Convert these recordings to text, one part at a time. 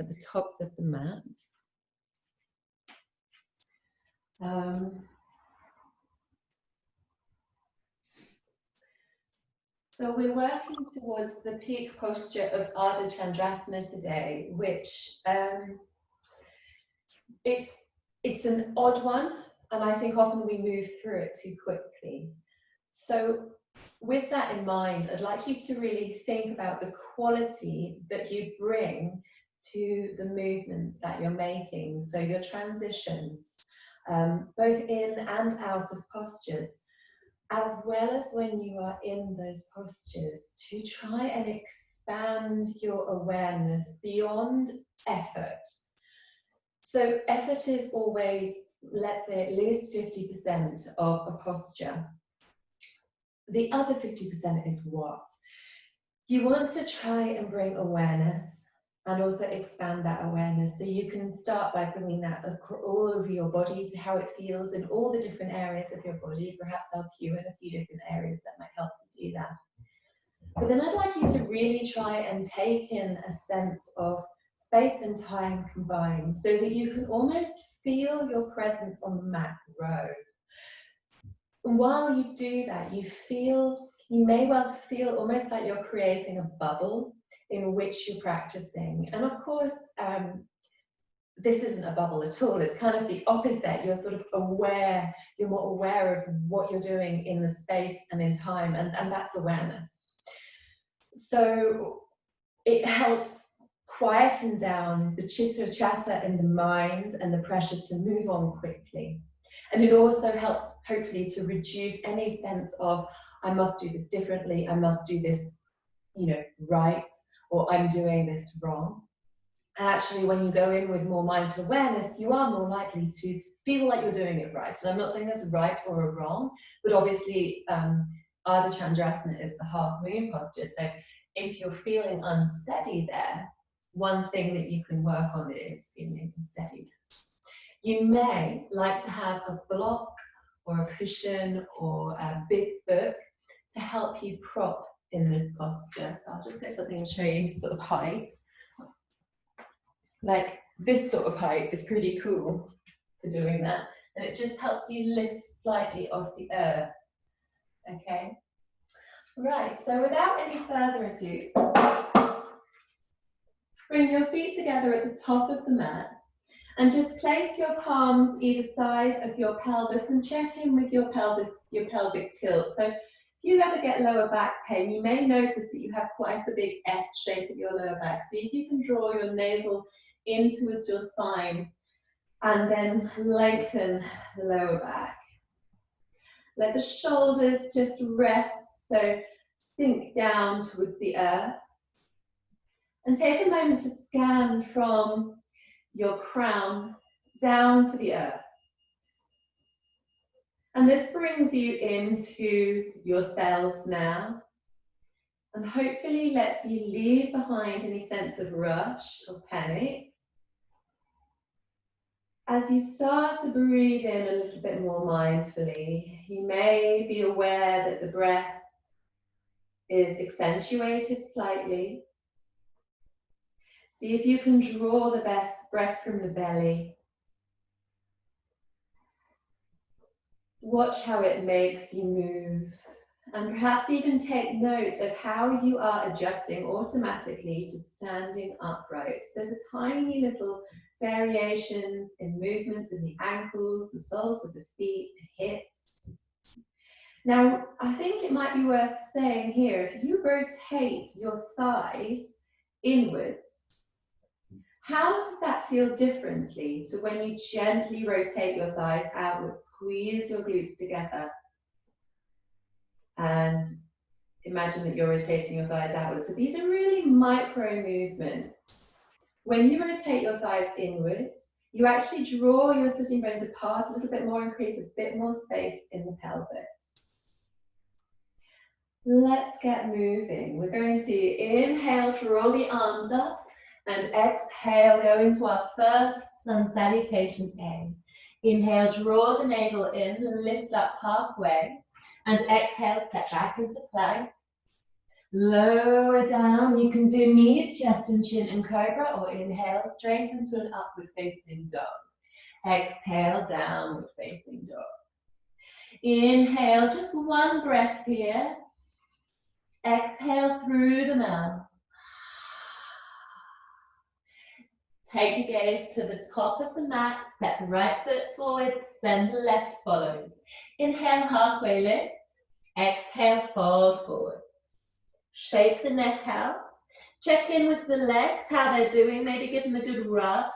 at the tops of the mats. So we're working towards the peak posture of Ardha Chandrasana today, which it's an odd one, and I think often we move through it too quickly. So with that in mind, I'd like you to really think about the quality that you bring to the movements that you're making. So your transitions, both in and out of postures, as well as when you are in those postures, to try and expand your awareness beyond effort. So effort is always, let's say, at least 50% of a posture. The other 50% is what? You want to try and bring awareness and also expand that awareness. So you can start by bringing that all over your body to how it feels in all the different areas of your body. Perhaps I'll cue in a few different areas that might help you do that. But then I'd like you to really try and take in a sense of space and time combined so that you can almost feel your presence on the mat grow. And while you do that, you may well feel almost like you're creating a bubble in which you're practicing. And of course, this isn't a bubble at all. It's kind of the opposite. You're sort of aware, you're more aware of what you're doing in the space and in time, and that's awareness. So it helps quieten down the chitter chatter in the mind and the pressure to move on quickly. And it also helps, hopefully, to reduce any sense of, I must do this differently, I must do this, right, or I'm doing this wrong. And actually, when you go in with more mindful awareness, you are more likely to feel like you're doing it right. And I'm not saying there's a right or a wrong, but obviously, Ardha Chandrasana is the half moon posture. So if you're feeling unsteady there, one thing that you can work on is feeling steadiness. You may like to have a block or a cushion or a big book to help you prop in this posture. So I'll just get something to show you sort of height. Like this sort of height is pretty cool for doing that. And it just helps you lift slightly off the earth. Okay? Right, so without any further ado, bring your feet together at the top of the mat. And just place your palms either side of your pelvis and check in with your pelvic tilt. So if you ever get lower back pain, you may notice that you have quite a big S shape at your lower back. So if you can draw your navel in towards your spine and then lengthen the lower back. Let the shoulders just rest, so sink down towards the earth. And take a moment to scan from your crown down to the earth. And this brings you into yourselves now, and hopefully lets you leave behind any sense of rush or panic. As you start to breathe in a little bit more mindfully, you may be aware that the breath is accentuated slightly. See if you can draw the breath from the belly. Watch how it makes you move, and perhaps even take note of how you are adjusting automatically to standing upright. So the tiny little variations in movements in the ankles, the soles of the feet, the hips. Now, I think it might be worth saying here, if you rotate your thighs inwards, how does that feel differently to when you gently rotate your thighs outwards, squeeze your glutes together, and imagine that you're rotating your thighs outwards? So these are really micro movements. When you rotate your thighs inwards, you actually draw your sitting bones apart a little bit more and create a bit more space in the pelvis. Let's get moving. We're going to inhale, draw the arms up. And exhale, go into our first sun salutation A. Inhale, draw the navel in, lift up halfway. And exhale, step back into plank. Lower down, you can do knees, chest and chin and cobra, or inhale straight into an upward facing dog. Exhale, downward facing dog. Inhale, just one breath here. Exhale through the mouth. Take your gaze to the top of the mat, step the right foot forward, then the left follows. Inhale, halfway lift. Exhale, fold forwards. Shake the neck out. Check in with the legs, how they're doing. Maybe give them a good rub.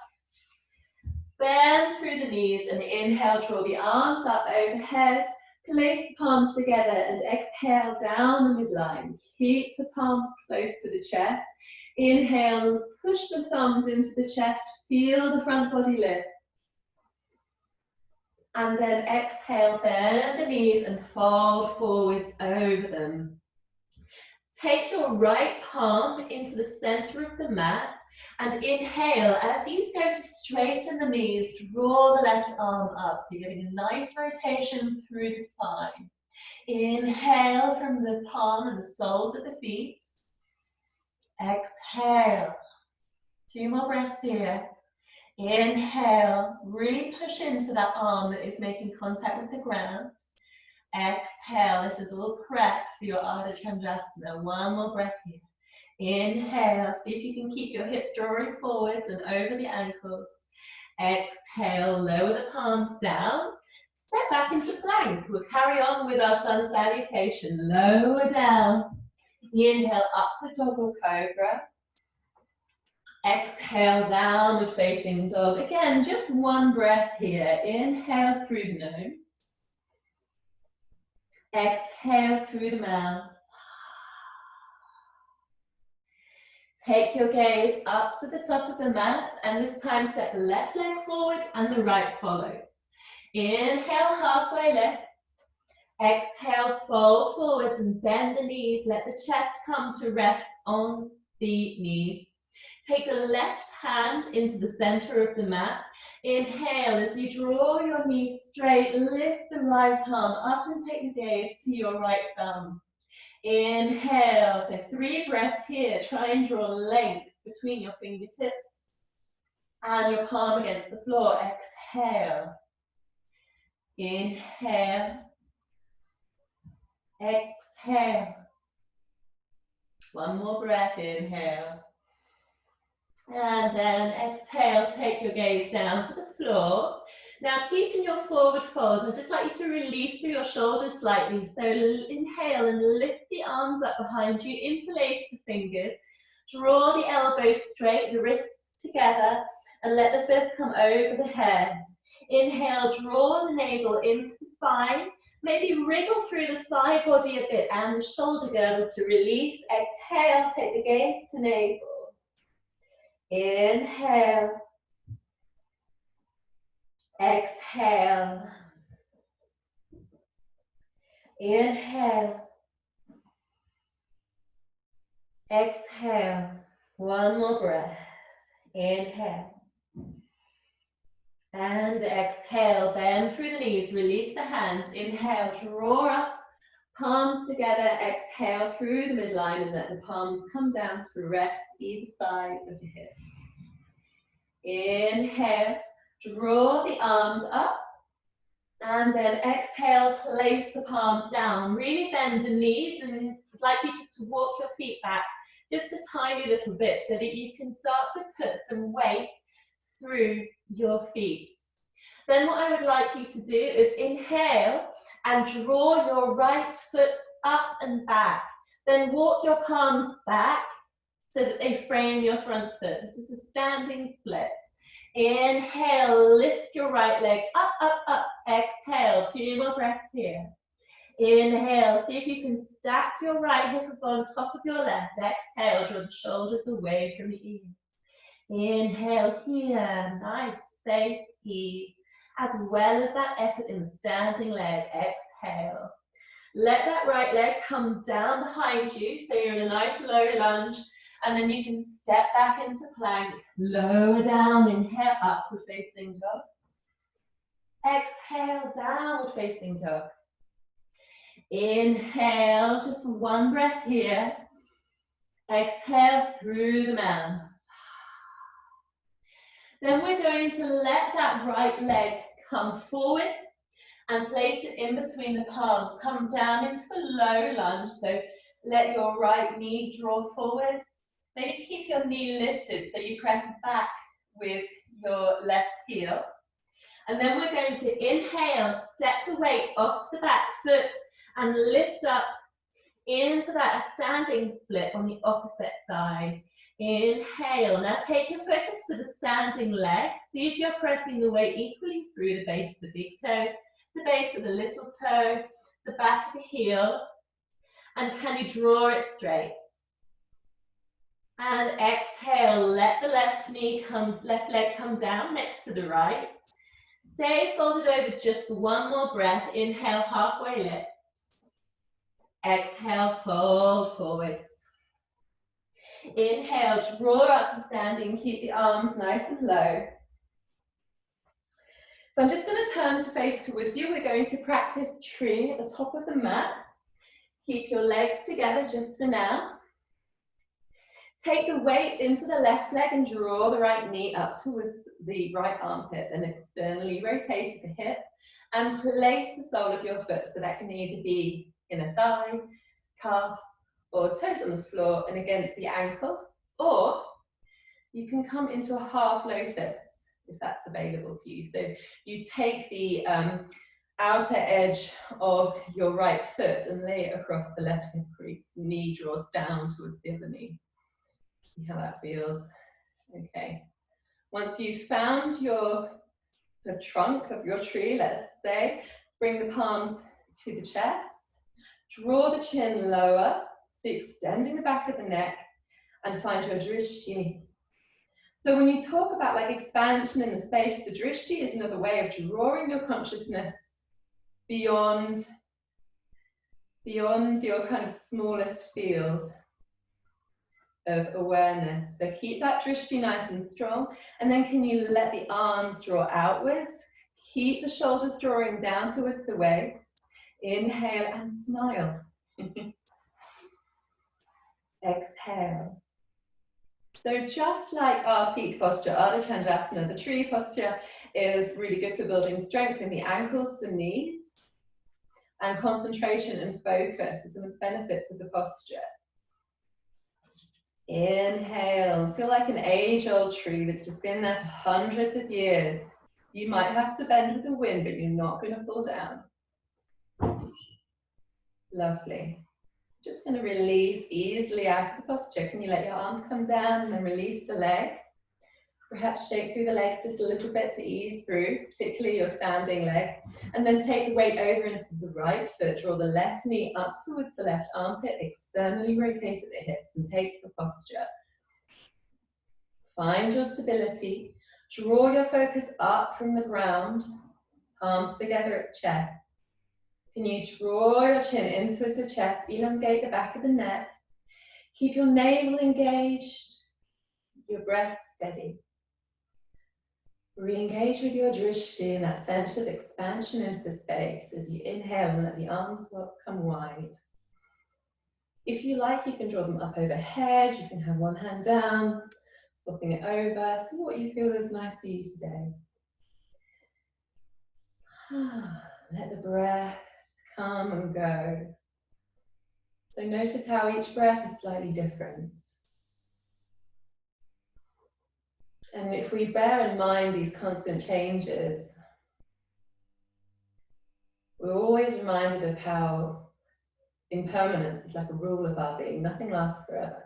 Bend through the knees and inhale, draw the arms up overhead. Place the palms together and exhale down the midline. Keep the palms close to the chest. Inhale, push the thumbs into the chest. Feel the front body lift. And then exhale, bend the knees and fold forwards over them. Take your right palm into the center of the mat and inhale. As you go to straighten the knees, draw the left arm up. So you're getting a nice rotation through the spine. Inhale from the palm and the soles of the feet. Exhale. 2 more breaths here. Inhale, really push into that arm that is making contact with the ground. Exhale, this is all prep for your Ardha Chandrasana. 1 more breath here. Inhale, see if you can keep your hips drawing forwards and over the ankles. Exhale, lower the palms down. Step back into plank. We'll carry on with our sun salutation. Lower down. Inhale, upward dog or cobra. Exhale, downward facing dog. Again, just 1 breath here. Inhale through the nose. Exhale through the mouth. Take your gaze up to the top of the mat, and this time step the left leg forward and the right follows. Inhale, halfway lift. Exhale, fold forwards and bend the knees. Let the chest come to rest on the knees. Take the left hand into the center of the mat. Inhale, as you draw your knees straight, lift the right arm up and take the gaze to your right thumb. Inhale, so 3 breaths here. Try and draw length between your fingertips and your palm against the floor. Exhale. Inhale. Exhale. 1 more breath, inhale. And then exhale, take your gaze down to the floor. Now keeping your forward fold, I'd just like you to release through your shoulders slightly. So inhale and lift the arms up behind you, interlace the fingers, draw the elbows straight, the wrists together, and let the fists come over the head. Inhale, draw the navel into the spine, maybe wriggle through the side body a bit and the shoulder girdle to release. Exhale, take the gaze to navel. Inhale. Exhale. Inhale. Exhale. 1 more breath. Inhale. And exhale. Bend through the knees. Release the hands. Inhale. Draw up. Palms together. Exhale through the midline and let the palms come down to rest either side of the hips. Inhale. Draw the arms up. And then exhale, place the palms down. Really bend the knees, and I'd like you just to walk your feet back just a tiny little bit so that you can start to put some weight through your feet. Then what I would like you to do is inhale and draw your right foot up and back. Then walk your palms back so that they frame your front foot. This is a standing split. Inhale, lift your right leg up, up, up. Exhale, 2 more breaths here. Inhale, see if you can stack your right hip up on top of your left. Exhale, draw the shoulders away from the ears. Inhale here, nice space, ease, as well as that effort in the standing leg. Exhale. Let that right leg come down behind you, so you're in a nice low lunge. And then you can step back into plank, lower down, inhale, upward facing dog. Exhale, downward facing dog. Inhale, just 1 breath here. Exhale through the mouth. Then we're going to let that right leg come forward and place it in between the palms. Come down into a low lunge, so let your right knee draw forwards. Maybe keep your knee lifted so you press back with your left heel. And then we're going to inhale, step the weight off the back foot and lift up into that standing split on the opposite side. Inhale. Now take your focus to the standing leg. See if you're pressing the weight equally through the base of the big toe, the base of the little toe, the back of the heel, and can you draw it straight? And exhale, let the left leg come down next to the right. Stay folded over just one more breath. Inhale, halfway lift. Exhale, fold forwards. Inhale, draw up to standing, keep the arms nice and low. So I'm just going to turn to face towards you. We're going to practice tree at the top of the mat. Keep your legs together just for now. Take the weight into the left leg and draw the right knee up towards the right armpit, then externally rotate the hip and place the sole of your foot. So that can either be in a thigh, calf, or toes on the floor and against the ankle, or you can come into a half lotus if that's available to you. So you take the outer edge of your right foot and lay it across the left hip crease. Knee draws down towards the other knee. See how that feels. Okay. Once you've found the trunk of your tree, let's say, bring the palms to the chest. Draw the chin lower, so extending the back of the neck, and find your drishti. So when you talk about like expansion in the space, the drishti is another way of drawing your consciousness beyond your kind of smallest field of awareness. So keep that drishti nice and strong, and then can you let the arms draw outwards? Keep the shoulders drawing down towards the waist. Inhale and smile. Exhale. So just like our peak posture, Ardha Chandrasana, the tree posture is really good for building strength in the ankles, the knees, and concentration and focus are some of the benefits of the posture. Inhale, feel like an age-old tree that's just been there for hundreds of years. You might have to bend with the wind, but you're not going to fall down. Lovely. Just going to release easily out of the posture. Can you let your arms come down and then release the leg? Perhaps shake through the legs just a little bit to ease through, particularly your standing leg. And then take the weight over into the right foot. Draw the left knee up towards the left armpit. Externally rotate at the hips and take your posture. Find your stability. Draw your focus up from the ground. Palms together at chest. Can you draw your chin in towards the chest, elongate the back of the neck, keep your navel engaged, your breath steady. Re-engage with your drishti in that sense of expansion into the space as you inhale and let the arms come wide. If you like, you can draw them up overhead, you can have one hand down, swapping it over, see what you feel is nice for you today. Let the breath come and go. So notice how each breath is slightly different. And if we bear in mind these constant changes, we're always reminded of how impermanence is like a rule of our being. Nothing lasts forever.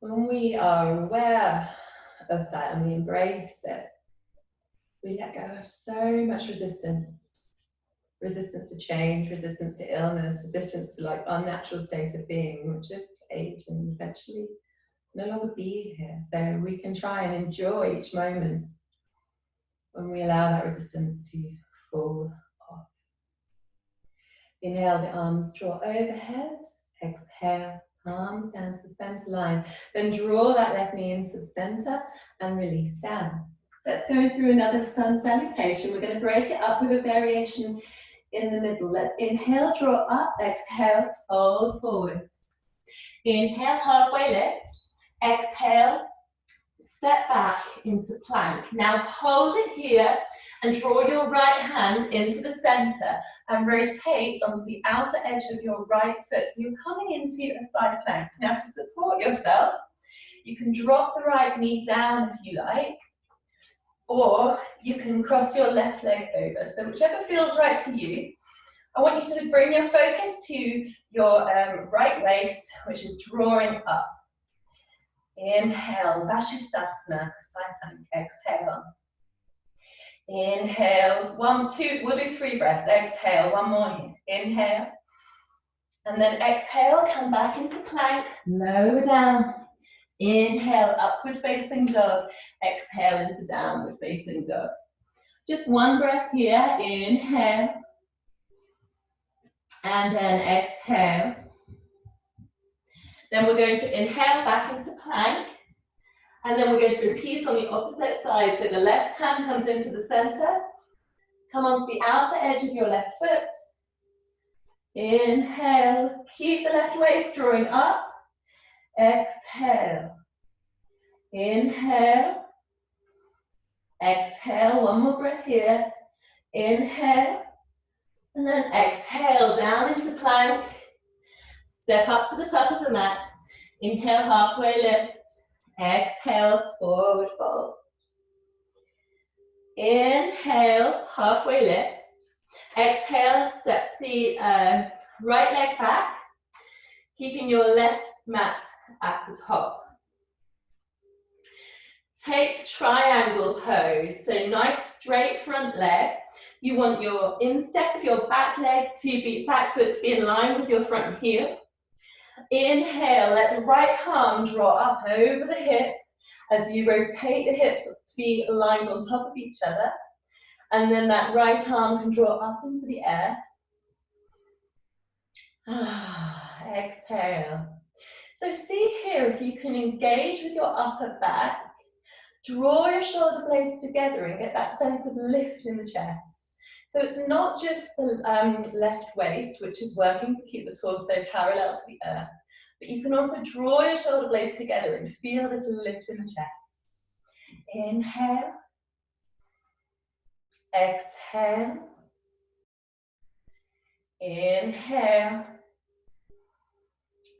When we are aware of that and we embrace it, we let go of so much resistance. Resistance to change, resistance to illness, resistance to like our natural state of being, which is to age and eventually no longer be here. So we can try and enjoy each moment when we allow that resistance to fall off. Inhale, the arms draw overhead. Exhale, palms down to the center line. Then draw that left knee into the center and release down. Let's go through another sun salutation. We're going to break it up with a variation in the middle. Let's inhale, draw up. Exhale, fold forwards. Inhale, halfway lift. Exhale, step back into plank. Now hold it here and draw your right hand into the center and rotate onto the outer edge of your right foot. So you're coming into a side plank. Now to support yourself, you can drop the right knee down if you like, or you can cross your left leg over. So whichever feels right to you. I want you to bring your focus to your right waist, which is drawing up. Inhale, Vashisthasana, side plank, exhale. Inhale, 1, 2, we'll do 3 breaths. Exhale, 1 more here. Inhale. And then exhale, come back into plank, lower down. Inhale, upward facing dog. Exhale into downward facing dog. Just 1 breath here. Inhale. And then exhale. Then we're going to inhale back into plank. And then we're going to repeat on the opposite side. So the left hand comes into the center. Come onto the outer edge of your left foot. Inhale. Keep the left waist drawing up. Exhale. Inhale. Exhale. 1 more breath here. Inhale. And then exhale down into plank. Step up to the top of the mat. Inhale, halfway lift. Exhale, forward fold. Inhale, halfway lift. Exhale, step the right leg back, keeping your left mat at the top. Take triangle pose, so nice straight front leg. You want your instep of your back leg to be, back foot to be in line with your front heel. Inhale, let the right palm draw up over the hip as you rotate the hips to be aligned on top of each other. And then that right arm can draw up into the air. Exhale. So see here if you can engage with your upper back, draw your shoulder blades together and get that sense of lift in the chest. So it's not just the left waist, which is working to keep the torso parallel to the earth, but you can also draw your shoulder blades together and feel this lift in the chest. Inhale. Exhale. Inhale.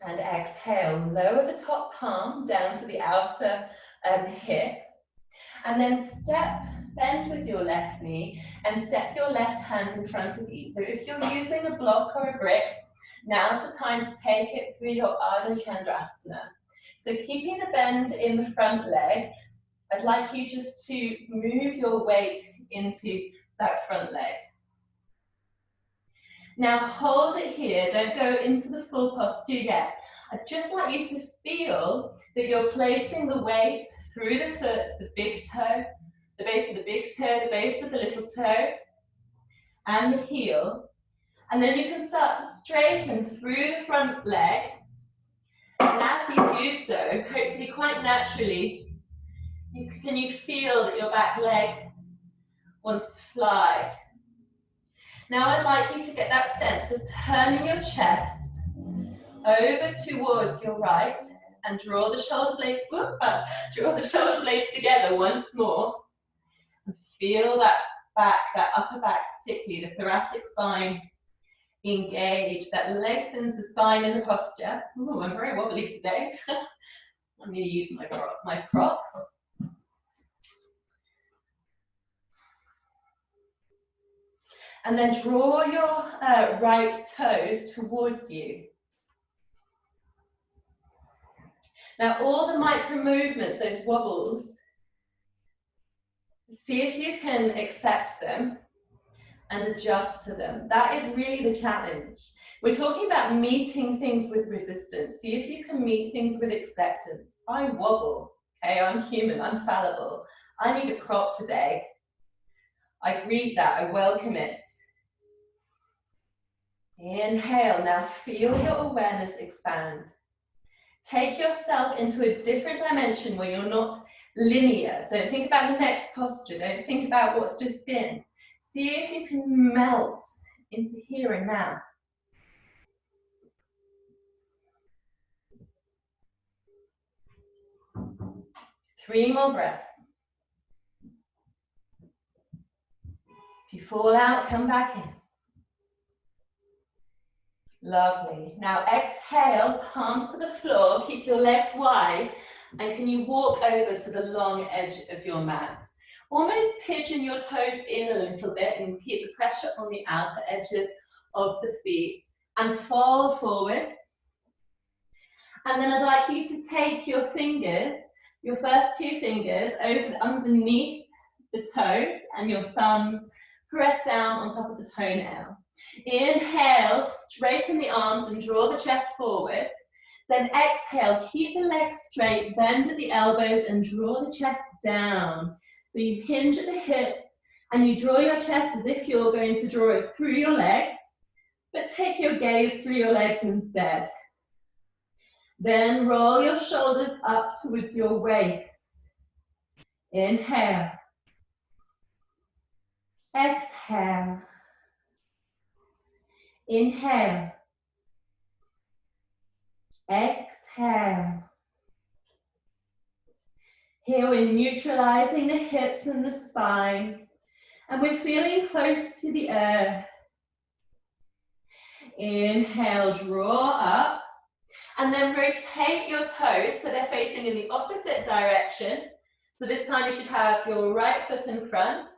And exhale. Lower the top palm down to the outer hip. And then bend with your left knee and step your left hand in front of you. So if you're using a block or a brick, now's the time to take it through your Ardha Chandrasana. So keeping the bend in the front leg, I'd like you just to move your weight into that front leg. Now hold it here, don't go into the full posture yet. I'd just like you to feel that you're placing the weight through the foot, the big toe, the base of the big toe, the base of the little toe, and the heel. And then you can start to straighten through the front leg. And as you do so, hopefully quite naturally, can you feel that your back leg wants to fly? Now I'd like you to get that sense of turning your chest over towards your right and draw the shoulder blades together once more. And feel that back, that upper back, particularly the thoracic spine, engage. That lengthens the spine in the posture. Ooh, I'm very wobbly today. I'm going to use my prop. And then draw your right toes towards you. Now all the micro movements, those wobbles, see if you can accept them and adjust to them. That is really the challenge. We're talking about meeting things with resistance. See if you can meet things with acceptance. I wobble, okay, I'm human, I'm fallible. I need a prop today. I greet that, I welcome it. Inhale, now feel your awareness expand. Take yourself into a different dimension where you're not linear. Don't think about the next posture, don't think about what's just been. See if you can melt into here and now. 3 more breaths. If you fall out, come back in. Lovely. Now exhale, palms to the floor, keep your legs wide, and can you walk over to the long edge of your mat? Almost pigeon your toes in a little bit and keep the pressure on the outer edges of the feet, and fall forwards. And then I'd like you to take your fingers, your first 2 fingers, underneath the toes, and your thumbs press down on top of the toenail. Inhale, straighten the arms and draw the chest forward. Then exhale, keep the legs straight, bend at the elbows and draw the chest down. So you hinge at the hips and you draw your chest as if you're going to draw it through your legs, but take your gaze through your legs instead. Then roll your shoulders up towards your waist. Inhale. Exhale. Inhale. Exhale. Here we're neutralizing the hips and the spine, and we're feeling close to the earth. Inhale, draw up, and then rotate your toes so they're facing in the opposite direction. So this time you should have your right foot in front.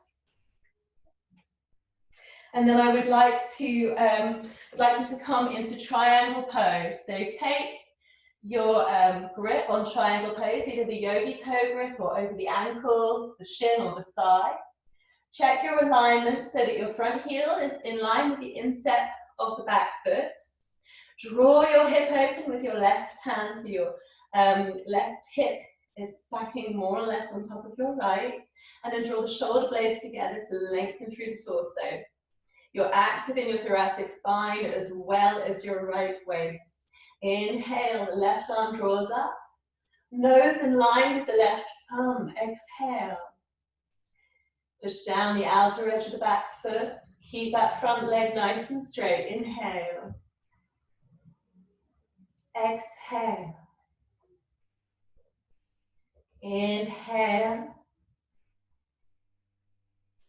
And then I would like you to come into triangle pose. So take your grip on triangle pose, either the yogi toe grip or over the ankle, the shin or the thigh. Check your alignment so that your front heel is in line with the instep of the back foot. Draw your hip open with your left hand, so your left hip is stacking more or less on top of your right, and then draw the shoulder blades together to lengthen through the torso. You're active in your thoracic spine as well as your right waist. Inhale, the left arm draws up, nose in line with the left thumb. Exhale. Push down the outer edge of the back foot. Keep that front leg nice and straight. Inhale. Exhale. Inhale.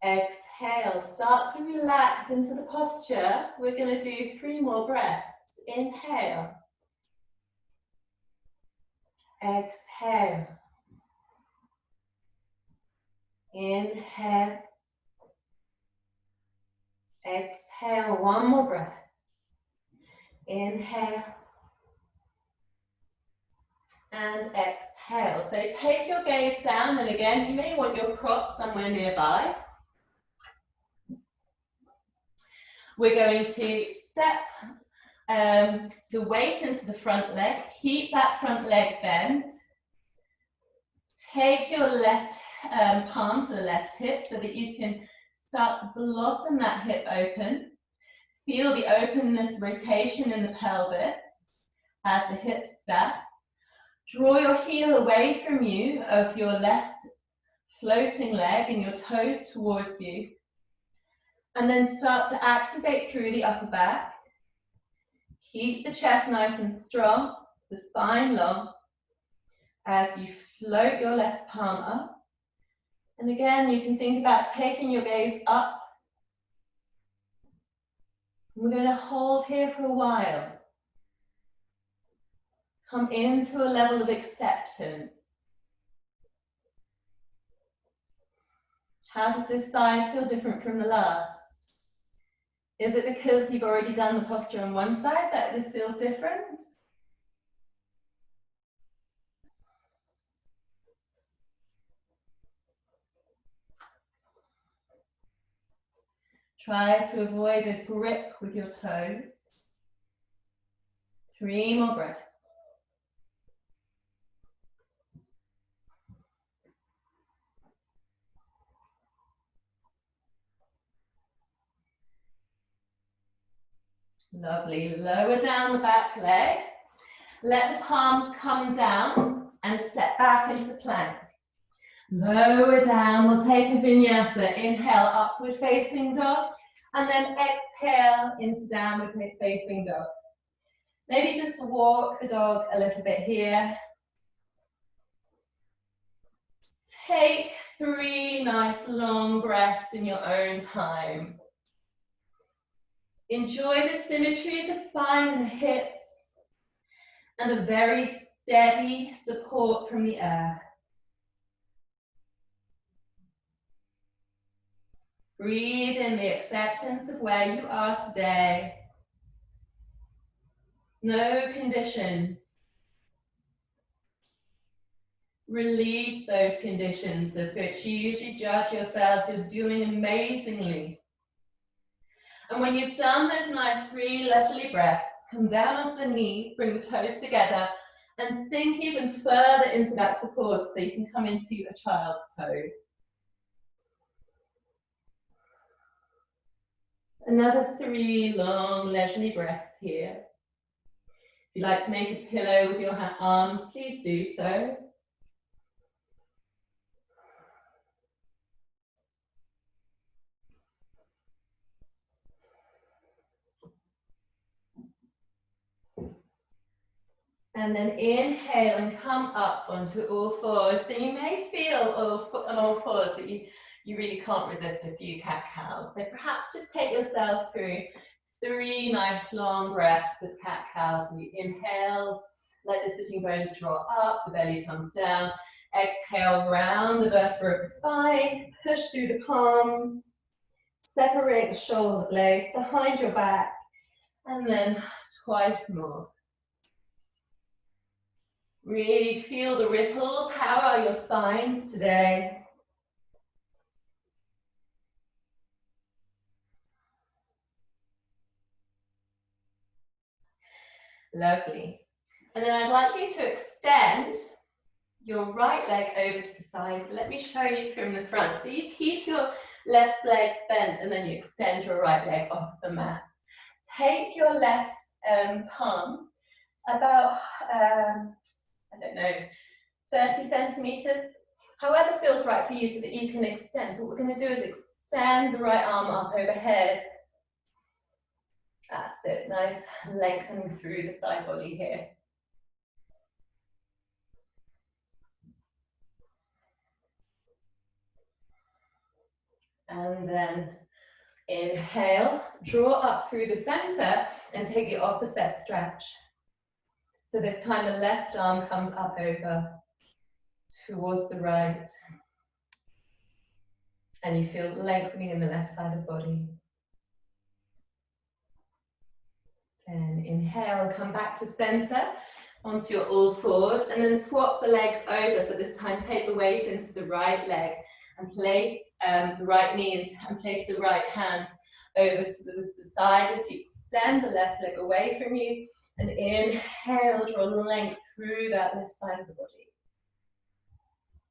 Exhale. Start to relax into the posture. We're going to do 3 more breaths. Inhale. Exhale. Inhale. Exhale. 1 more breath. Inhale. And exhale. So take your gaze down, and again, you may want your prop somewhere nearby. We're going to step the weight into the front leg. Keep that front leg bent. Take your left palm to the left hip so that you can start to blossom that hip open. Feel the openness, rotation in the pelvis as the hips stack. Draw your heel away from you of your left floating leg and your toes towards you. And then start to activate through the upper back. Keep the chest nice and strong, the spine long, as you float your left palm up. And again, you can think about taking your gaze up. We're going to hold here for a while. Come into a level of acceptance. How does this side feel different from the last? Is it because you've already done the posture on one side that this feels different? Try to avoid a grip with your toes. 3 more breaths. Lovely. Lower down the back leg. Let the palms come down and step back into plank. Lower down. We'll take a vinyasa. Inhale, upward facing dog. And then exhale into downward facing dog. Maybe just walk the dog a little bit here. Take 3 nice long breaths in your own time. Enjoy the symmetry of the spine and the hips and a very steady support from the earth. Breathe in the acceptance of where you are today. No conditions. Release those conditions of which you usually judge yourselves as doing amazingly. And when you've done those nice 3 leisurely breaths, come down onto the knees, bring the toes together, and sink even further into that support so you can come into a child's pose. Another 3 long leisurely breaths here. If you'd like to make a pillow with your arms, please do so. And then inhale and come up onto all fours. So you may feel on all fours that you really can't resist a few cat-cows. So perhaps just take yourself through 3 nice long breaths of cat-cows. So you inhale, let the sitting bones draw up, the belly comes down. Exhale, round the vertebra of the spine, push through the palms, separate the shoulder blades behind your back, and then twice more. Really feel the ripples. How are your spines today? Lovely. And then I'd like you to extend your right leg over to the side. So let me show you from the front. So you keep your left leg bent and then you extend your right leg off the mat. Take your left palm about, I don't know, 30 centimeters, however feels right for you so that you can extend. So what we're going to do is extend the right arm up overhead. That's it, nice lengthening through the side body here. And then inhale, draw up through the center and take the opposite stretch. So this time the left arm comes up over towards the right. And you feel lengthening in the left side of the body. And inhale, come back to center onto your all fours and then swap the legs over. So this time take the weight into the right leg and place the right knee and place the right hand over to the side as you extend the left leg away from you. And inhale, draw length through that left side of the body.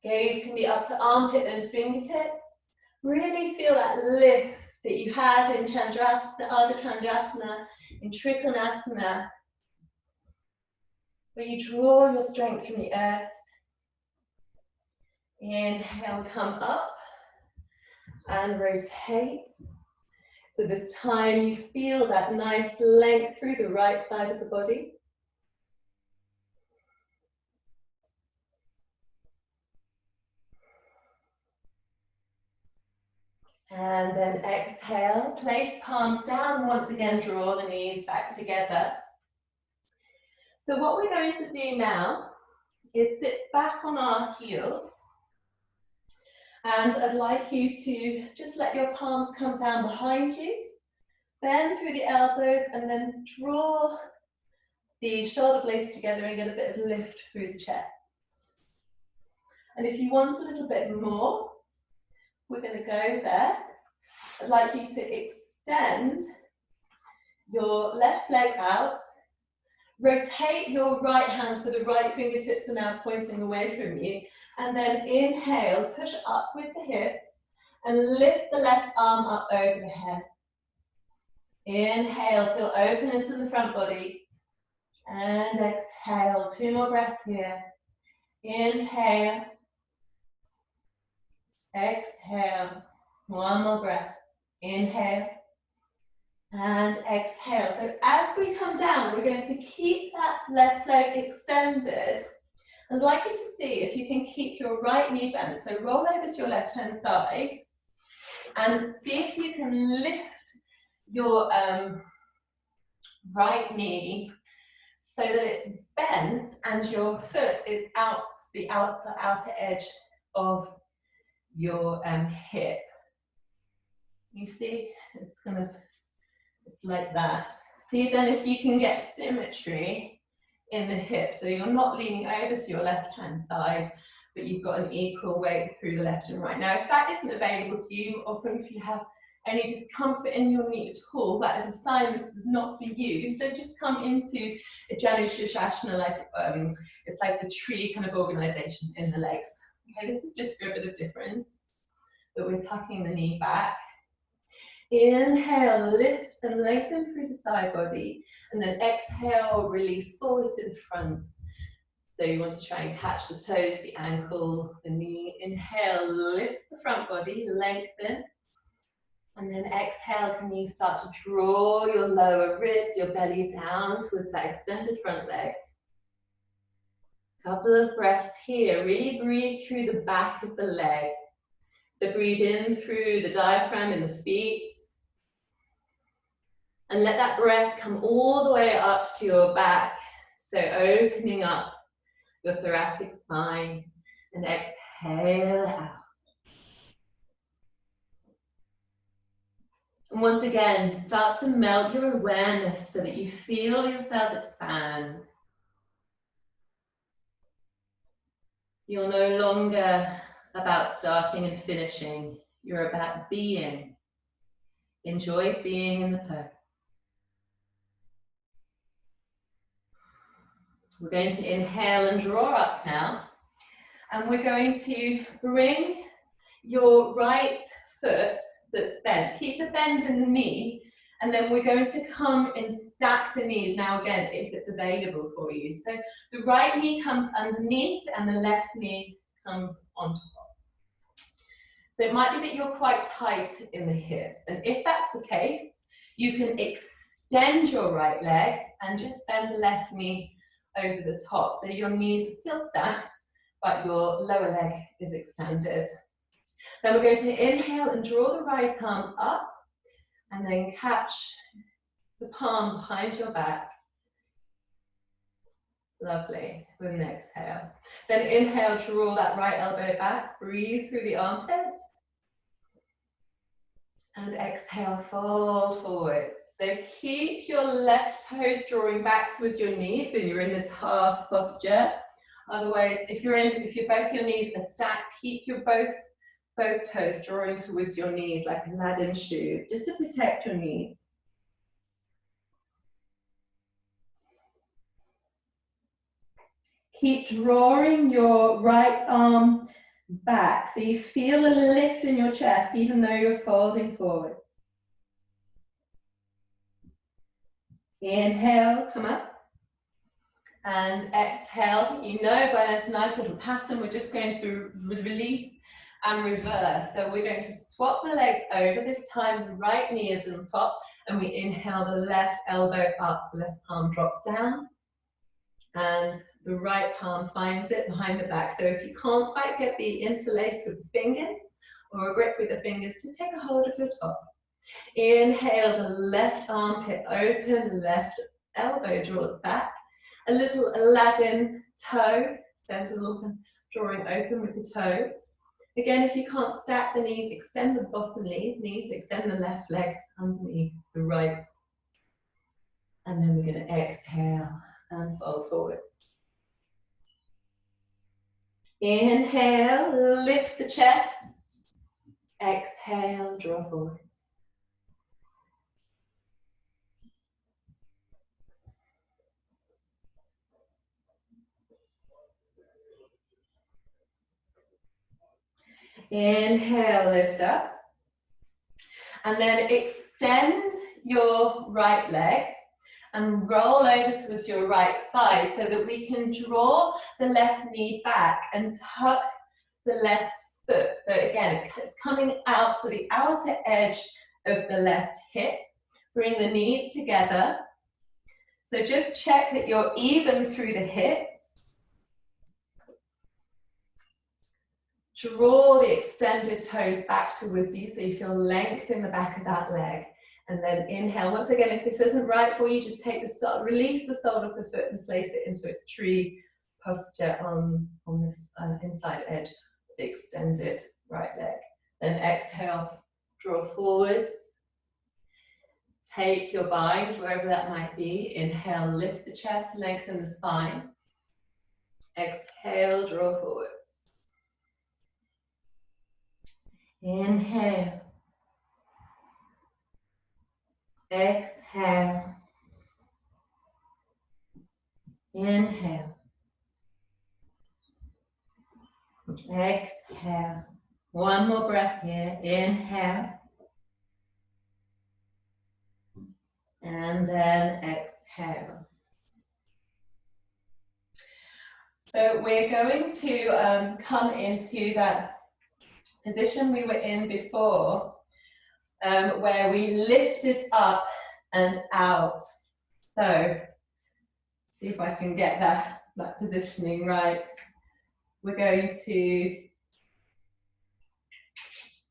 Gaze can be up to armpit and fingertips. Really feel that lift that you had in Chandrasana, Ardha Chandrasana, in Trikonasana, where you draw your strength from the earth. Inhale, come up and rotate. So this time you feel that nice length through the right side of the body. And then exhale, place palms down, once again draw the knees back together. So what we're going to do now is sit back on our heels. And I'd like you to just let your palms come down behind you, bend through the elbows, and then draw the shoulder blades together and get a bit of lift through the chest. And if you want a little bit more, we're going to go there. I'd like you to extend your left leg out, rotate your right hand so the right fingertips are now pointing away from you, and then inhale, push up with the hips and lift the left arm up over the head. Inhale, feel openness in the front body, and exhale, 2 more breaths here. Inhale, exhale, 1 more breath. Inhale and exhale. So as we come down, we're going to keep that left leg extended I'd like you to see if you can keep your right knee bent. So roll over to your left-hand side and see if you can lift your right knee so that it's bent and your foot is out the outer edge of your hip. You see, it's like that. See then if you can get symmetry in the hip, so you're not leaning over to your left-hand side, but you've got an equal weight through the left and right. Now, if that isn't available to you, often if you have any discomfort in your knee at all, that is a sign this is not for you. So just come into a Janu Sirsasana, like it's like the tree kind of organization in the legs. Okay, this is just for a bit of difference, but we're tucking the knee back. Inhale, lift and lengthen through the side body, and then exhale, release forward to the front. So you want to try and catch the toes, the ankle, the knee. Inhale, lift the front body, lengthen. And then exhale, can you start to draw your lower ribs, your belly down towards that extended front leg. Couple of breaths here. Really breathe through the back of the leg. So breathe in through the diaphragm in the feet. And let that breath come all the way up to your back. So opening up your thoracic spine and exhale out. And once again, start to melt your awareness so that you feel yourself expand. You're no longer about starting and finishing. You're about being. Enjoy being in the pose. We're going to inhale and draw up now. And we're going to bring your right foot that's bent. Keep the bend in the knee. And then we're going to come and stack the knees now again, if it's available for you. So the right knee comes underneath and the left knee comes on top. So it might be that you're quite tight in the hips. And if that's the case, you can extend your right leg and just bend the left knee over the top. So your knees are still stacked, but your lower leg is extended. Then we're going to inhale and draw the right arm up and then catch the palm behind your back. Lovely. With an exhale. Then inhale, draw that right elbow back. Breathe through the armpit. And exhale, fold forward. So keep your left toes drawing back towards your knee if you're in this half posture. Otherwise, if both your knees are stacked, keep your both toes drawing towards your knees like Aladdin shoes, just to protect your knees. Keep drawing your right arm back so you feel a lift in your chest even though you're folding forward. Inhale, come up. And exhale, you know by this nice little pattern, we're just going to release and reverse. So we're going to swap the legs over. This time the right knee is on top and we inhale, the left elbow up, the left palm drops down and the right palm finds it behind the back. So if you can't quite get the interlace with the fingers or a grip with the fingers, just take a hold of your top. Inhale, the left armpit open, the left elbow draws back. A little Aladdin toe, stand a little drawing open with the toes. Again, if you can't stack the knees, extend the bottom knees, extend the left leg underneath the right. And then we're going to exhale and fold forwards. Inhale, lift the chest. Exhale, draw forwards. Inhale, lift up. And then extend your right leg and roll over towards your right side so that we can draw the left knee back and tuck the left foot. So again, it's coming out to the outer edge of the left hip. Bring the knees together. So just check that you're even through the hips. Draw the extended toes back towards you so you feel length in the back of that leg. And then inhale. Once again, if this isn't right for you, just take the sole, release the sole of the foot and place it into its tree posture on this inside edge, the extended right leg. Then exhale, draw forwards. Take your bind, wherever that might be. Inhale, lift the chest, lengthen the spine. Exhale, draw forwards. Inhale. Exhale. Inhale. Exhale. One more breath here. Inhale. And then exhale. So we're going to come into that position we were in before, where we lifted up and out. So see if I can get that positioning right. We're going to,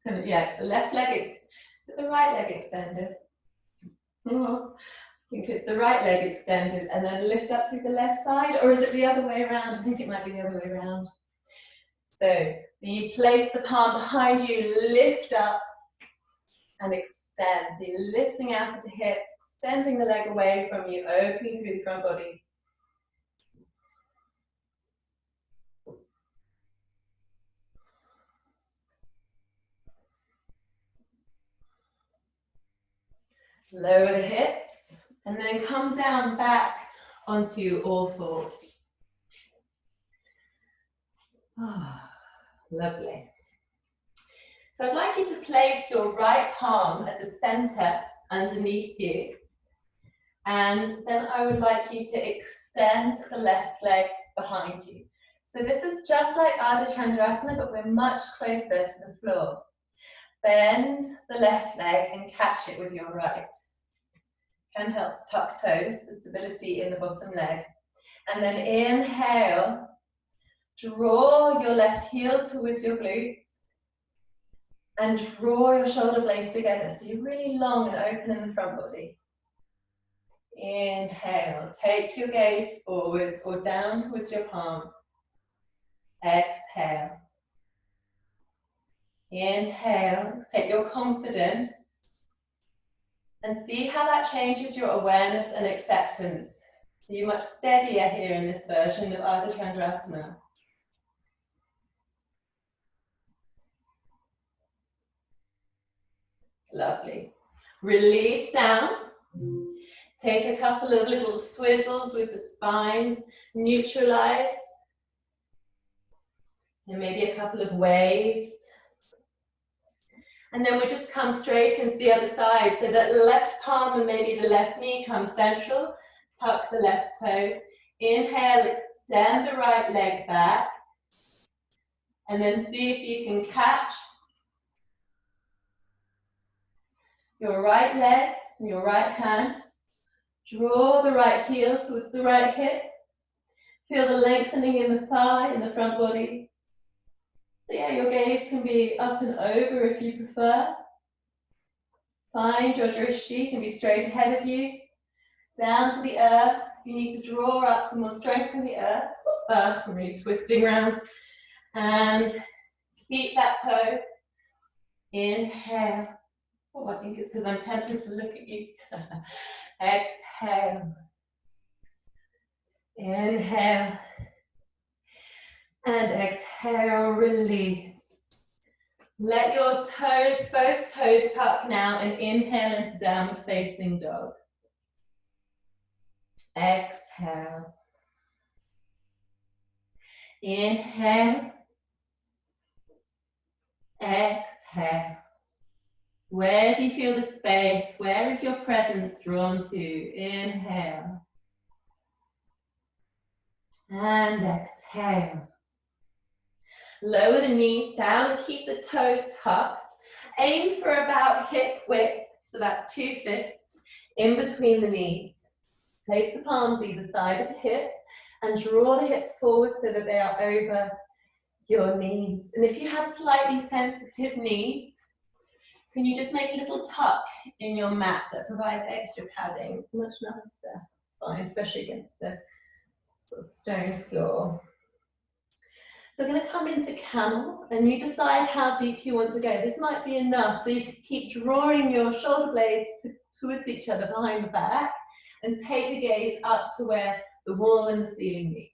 it's the left leg, is it the right leg extended? I think it's the right leg extended and then lift up through the left side, or is it the other way around? I think it might be the other way around. So you place the palm behind you, lift up and extend. So you're lifting out of the hip, extending the leg away from you, opening through the front body. Lower the hips and then come down back onto all fours. Lovely. So I'd like you to place your right palm at the center underneath you. And then I would like you to extend the left leg behind you. So this is just like Ardha Chandrasana, but we're much closer to the floor. Bend the left leg and catch it with your right. Can help to tuck toes for stability in the bottom leg. And then inhale, draw your left heel towards your glutes and draw your shoulder blades together so you're really long and open in the front body. Inhale, take your gaze forwards or down towards your palm. Exhale. Inhale, take your confidence and see how that changes your awareness and acceptance. So you're much steadier here in this version of Ardha Chandrasana. Lovely. Release down. Take a couple of little swizzles with the spine. Neutralize. So maybe a couple of waves. And then we just come straight into the other side. So that left palm and maybe the left knee come central. Tuck the left toes. Inhale, extend the right leg back. And then see if you can catch your right leg and your right hand. Draw the right heel towards the right hip. Feel the lengthening in the thigh and the front body. So yeah, your gaze can be up and over if you prefer. Find your drishti, can be straight ahead of you. Down to the earth. You need to draw up some more strength from the earth. I'm really twisting around. And keep that pose. Inhale. Oh, I think it's because I'm tempted to look at you. Exhale. Inhale. And exhale, release. Let your toes, both toes tuck now and inhale into downward facing dog. Exhale. Inhale. Exhale. Where do you feel the space? Where is your presence drawn to? Inhale. And exhale. Lower the knees down and keep the toes tucked. Aim for about hip width, so that's 2 fists in between the knees. Place the palms either side of the hips and draw the hips forward so that they are over your knees. And if you have slightly sensitive knees, can you just make a little tuck in your mat that provides extra padding? It's much nicer, fine, especially against a sort of stone floor. So we're going to come into camel, and you decide how deep you want to go. This might be enough, so you can keep drawing your shoulder blades towards each other behind the back, and take the gaze up to where the wall and the ceiling meet.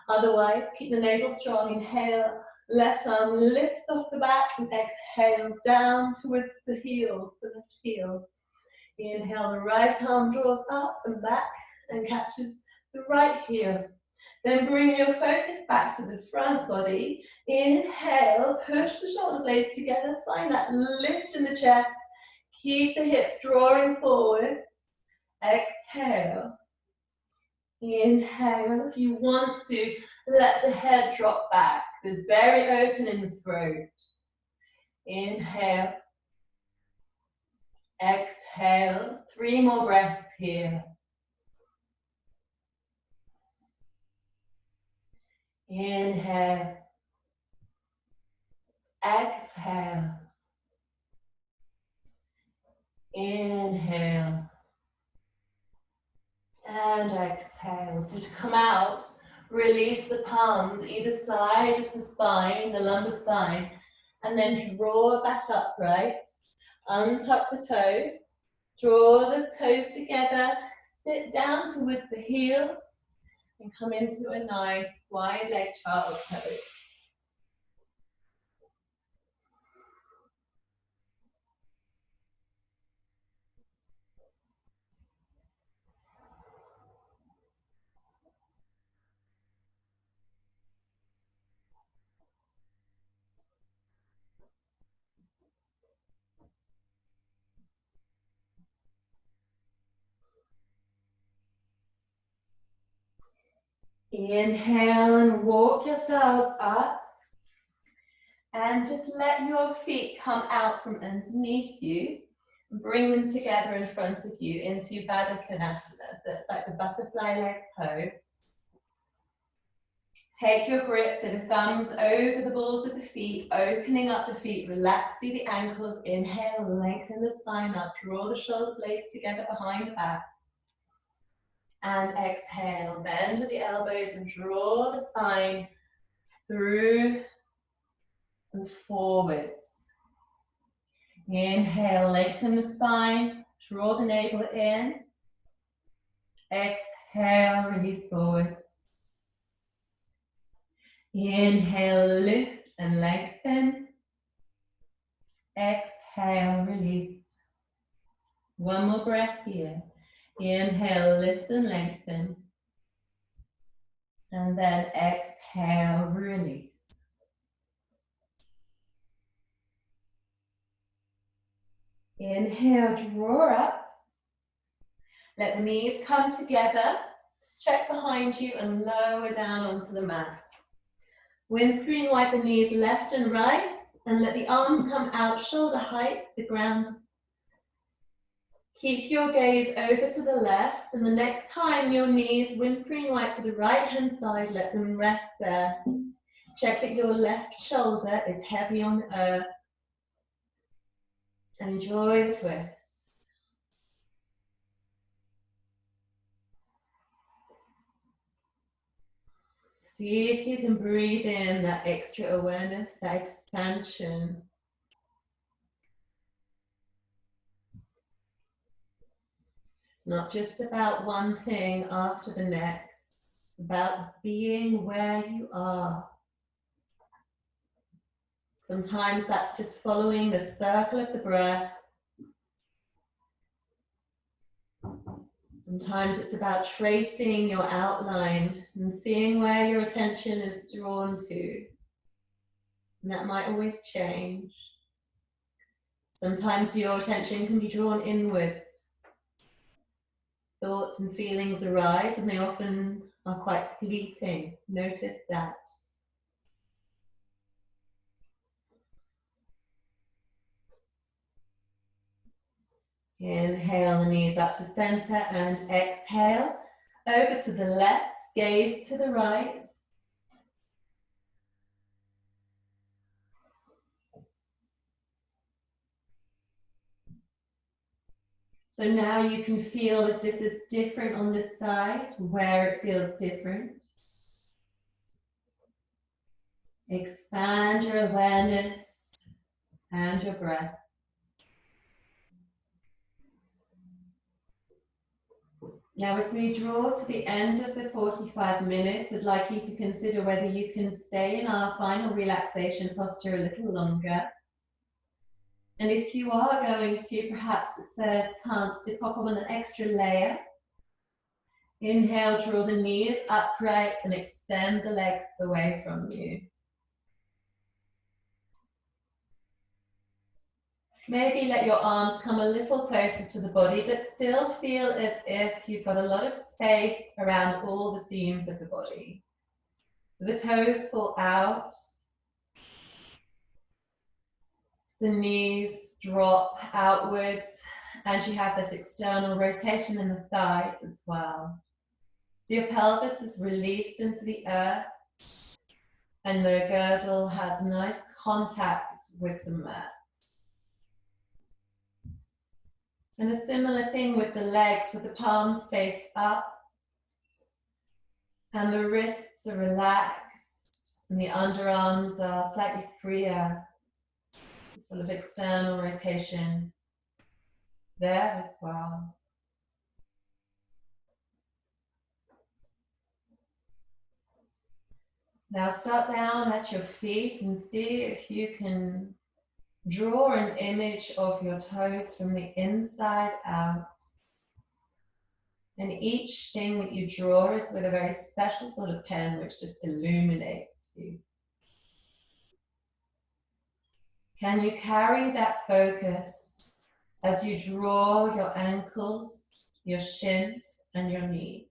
Otherwise, keep the navel strong. Inhale, left arm lifts off the back, and exhale down towards the heel, the left heel. Inhale, the right arm draws up and back and catches the right heel. Then bring your focus back to the front body. Inhale, push the shoulder blades together, find that lift in the chest. Keep the hips drawing forward. Exhale. Inhale. If you want to, let the head drop back. It's very open in the throat. Inhale. Exhale. 3 more breaths here. Inhale. Exhale. Inhale. And exhale. So to come out, release the palms either side of the spine, the lumbar spine, and then draw back upright. Untuck the toes. Draw the toes together. Sit down towards the heels. And come into a nice wide leg child's pose. Inhale and walk yourselves up, and just let your feet come out from underneath you. Bring them together in front of you into Baddha Konasana. So it's like the butterfly leg pose. Take your grip, so the thumbs over the balls of the feet, opening up the feet, relax through the ankles. Inhale, lengthen the spine up, draw the shoulder blades together behind the back. And exhale, bend to the elbows and draw the spine through and forwards. Inhale, lengthen the spine, draw the navel in. Exhale, release forwards. Inhale, lift and lengthen. Exhale, release. One more breath here. Inhale, lift and lengthen. And then exhale, release. Inhale, draw up. Let the knees come together. Check behind you and lower down onto the mat. Windscreen wipe the knees left and right, and let the arms come out shoulder height to the ground. Keep your gaze over to the left, and the next time your knees windscreen wipe to the right hand side, let them rest there. Check that your left shoulder is heavy on the earth. And enjoy the twist. See if you can breathe in that extra awareness, that expansion. It's not just about one thing after the next. It's about being where you are. Sometimes that's just following the circle of the breath. Sometimes it's about tracing your outline and seeing where your attention is drawn to. And that might always change. Sometimes your attention can be drawn inwards. Thoughts and feelings arise, and they often are quite fleeting. Notice that. Inhale the knees up to center and exhale. Over to the left, gaze to the right. So now you can feel if this is different on this side, where it feels different. Expand your awareness and your breath. Now, as we draw to the end of the 45 minutes, I'd like you to consider whether you can stay in our final relaxation posture a little longer. And if you are going to, perhaps it's a chance to pop on an extra layer. Inhale, draw the knees upright and extend the legs away from you. Maybe let your arms come a little closer to the body, but still feel as if you've got a lot of space around all the seams of the body. So the toes fall out. The knees drop outwards, and you have this external rotation in the thighs as well. So your pelvis is released into the earth, and the girdle has nice contact with the mat. And a similar thing with the legs, with the palms faced up, and the wrists are relaxed, and the underarms are slightly freer. Sort of external rotation there as well. Now start down at your feet and see if you can draw an image of your toes from the inside out. And each thing that you draw is with a very special sort of pen which just illuminates you. Can you carry that focus as you draw your ankles, your shins, and your knees?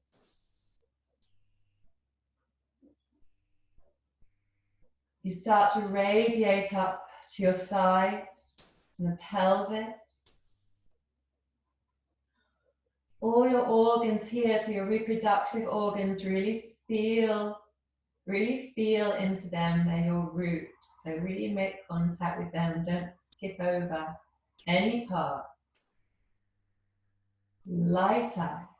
You start to radiate up to your thighs and the pelvis. All your organs here, so your reproductive organs, really feel into them. They're your roots. So really make contact with them. Don't skip over any part. Light up.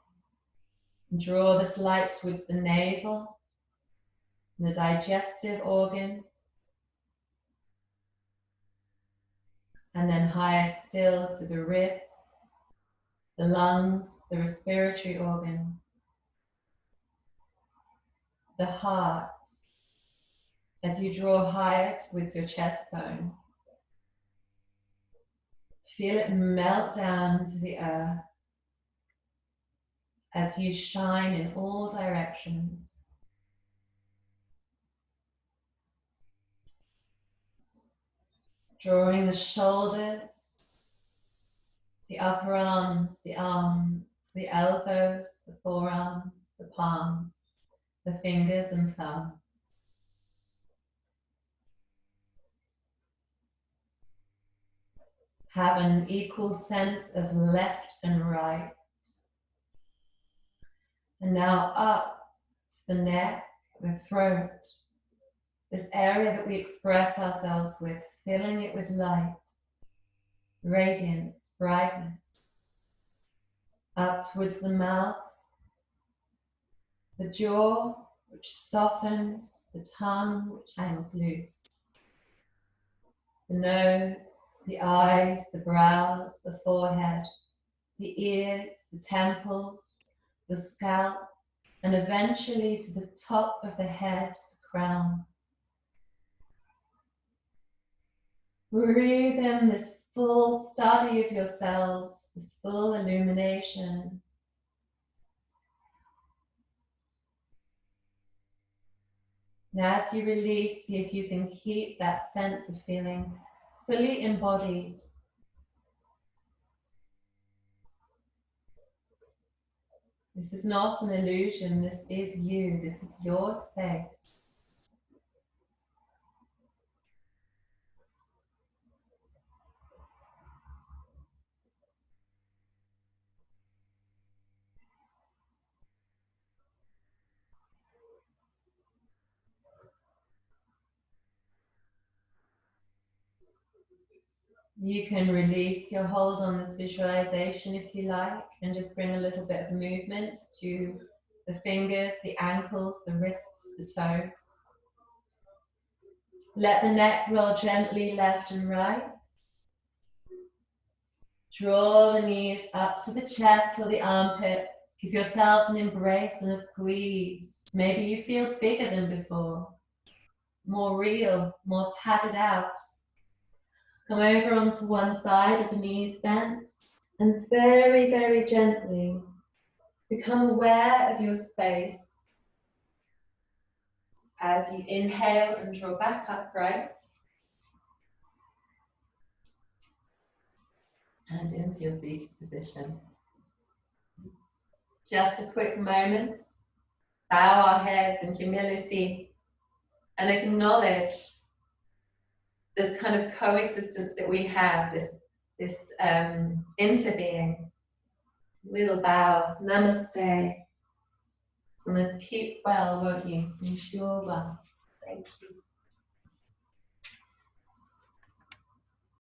Draw this light towards the navel, the digestive organs, and then higher still to the ribs, the lungs, the respiratory organs, the heart, as you draw higher towards your chest bone. Feel it melt down to the earth as you shine in all directions. Drawing the shoulders, the upper arms, the elbows, the forearms, the palms, the fingers and thumbs. Have an equal sense of left and right. And now up to the neck, the throat, this area that we express ourselves with, filling it with light, radiance, brightness. Up towards the mouth, the jaw, which softens, the tongue, which hangs loose. The nose, the eyes, the brows, the forehead, the ears, the temples, the scalp, and eventually to the top of the head, the crown. Breathe in this full study of yourselves, this full illumination. And as you release, see if you can keep that sense of feeling fully embodied. This is not an illusion, this is you, this is your space. You can release your hold on this visualization if you like, and just bring a little bit of movement to the fingers, the ankles, the wrists, the toes. Let the neck roll gently left and right. Draw the knees up to the chest or the armpits. Give yourselves an embrace and a squeeze. Maybe you feel bigger than before, more real, more padded out. Come over onto one side with the knees bent, and very, very gently become aware of your space. As you inhale and draw back upright, and into your seated position. Just a quick moment, bow our heads in humility and acknowledge this kind of coexistence that we have, this interbeing. We'll bow, namaste, and then keep well, won't you? Ensure well. Thank you.